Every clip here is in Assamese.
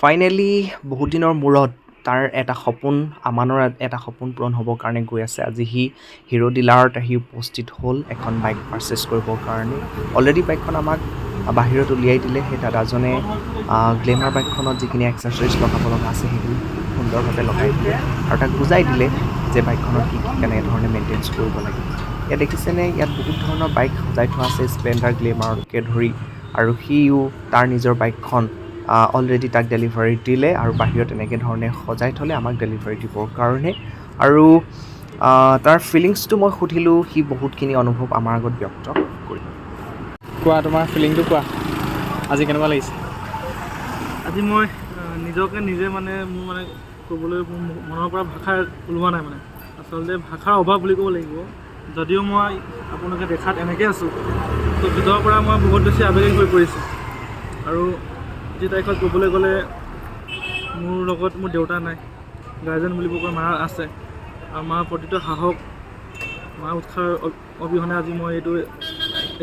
ফাইনেলি বহুত দিনৰ মূৰত তাৰ এটা সপোন আমানৰ এটা সপোন পূৰণ হ'বৰ কাৰণে গৈ আছে। আজি সি হিৰো ডিলাৰত আহি উপস্থিত হ'ল এখন বাইক পাৰচেছ কৰিবৰ কাৰণে। অলৰেডি বাইকখন আমাক বাহিৰত উলিয়াই দিলে। সেই দাদাজনে গ্লেমাৰ বাইকখনত যিখিনি এক্সেছৰিজ লগাব লগা আছে সেইখিনি সুন্দৰভাৱে লগাই দিলে আৰু তাক বুজাই দিলে যে বাইকখনত কি কেনেধৰণে মেইনটেনেঞ্চ কৰিব লাগে। ইয়াত দেখিছেনে, ইয়াত বহুত ধৰণৰ বাইক সজাই থোৱা আছে, স্প্লেণ্ডাৰ গ্লেমাৰকে ধৰি, আৰু সিও তাৰ নিজৰ বাইকখন অলৰেডি তাক ডেলিভাৰী দিলে আৰু বাহিৰত এনেকৈ ধৰণে সজাই থ'লে আমাক ডেলিভাৰী দিবৰ কাৰণে। আৰু তাৰ ফিলিংছটো মই সুধিলোঁ, সি বহুতখিনি অনুভৱ আমাৰ আগত ব্যক্ত কৰিলে। কোৱা, তোমাৰ ফিলিংটো কোৱা, আজি কেনেকুৱা লাগিছে? আজি মই নিজকে নিজে মোৰ ক'বলৈ মোৰ মনৰ পৰা ভাষা ওলোৱা নাই। আচলতে ভাষাৰ অভাৱ বুলি ক'ব লাগিব। যদিও মই আপোনালোকে দেখাত এনেকৈ আছোঁ, তো ভিতৰৰ পৰা মই বহুত বেছি আৱেগিক হৈ পৰিছোঁ। আৰু আজি তাৰিখত ক'বলৈ গ'লে মোৰ লগত মোৰ দেউতা নাই, গাৰ্জেন বুলিব কৈ মা আছে, আৰু মাৰ প্ৰতিটো সাহস, মাৰ উৎসাহৰ অবিহনে আজি মই এইটো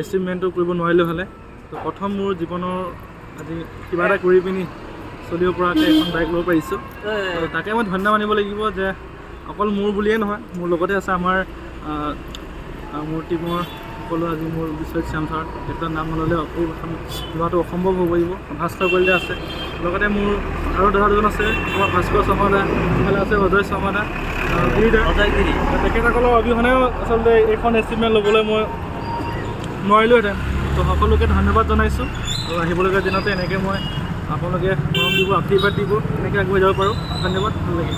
এচিভমেণ্টটো কৰিব নোৱাৰিলোঁ হ'লে। তো প্ৰথম মোৰ জীৱনৰ আজি কিবা এটা কৰি পিনি চলিব পৰাকৈ এখন বাইক ল'ব পাৰিছোঁ। তাকে মই ধন্যবাদ মানিব লাগিব যে অকল মোৰ বুলিয়ে নহয়, মোৰ লগতে আছে আমাৰ মোৰ টীমৰ সকলো। আজি মোৰ বিশ্বজিৎ শ্যাম ছাৰ, তেখেতৰ নাম নল'লে এখন লোৱাটো অসম্ভৱ হৈ পৰিব। ভাস্কৰ কলিতা আছে, লগতে মোৰ আৰু দাদা দুজন আছে, আমাৰ ভাস্কৰ শৰ্মা দা, ইফালে আছে অজয় শৰ্মা দা, গিৰি। তেখেতসকলৰ অবিহনেও আচলতে এইখন এচিভমেণ্ট ল'বলৈ মই নোৱাৰিলোঁহেঁতেন। তো সকলোকে ধন্যবাদ জনাইছোঁ, আৰু আহিবলগীয়া দিনতে এনেকৈ মই আপোনালোকে মৰম দিব, আশীৰ্বাদ দিব, এনেকৈ আগুৱাই যাব পাৰোঁ। ধন্যবাদ, ভাল লাগিল।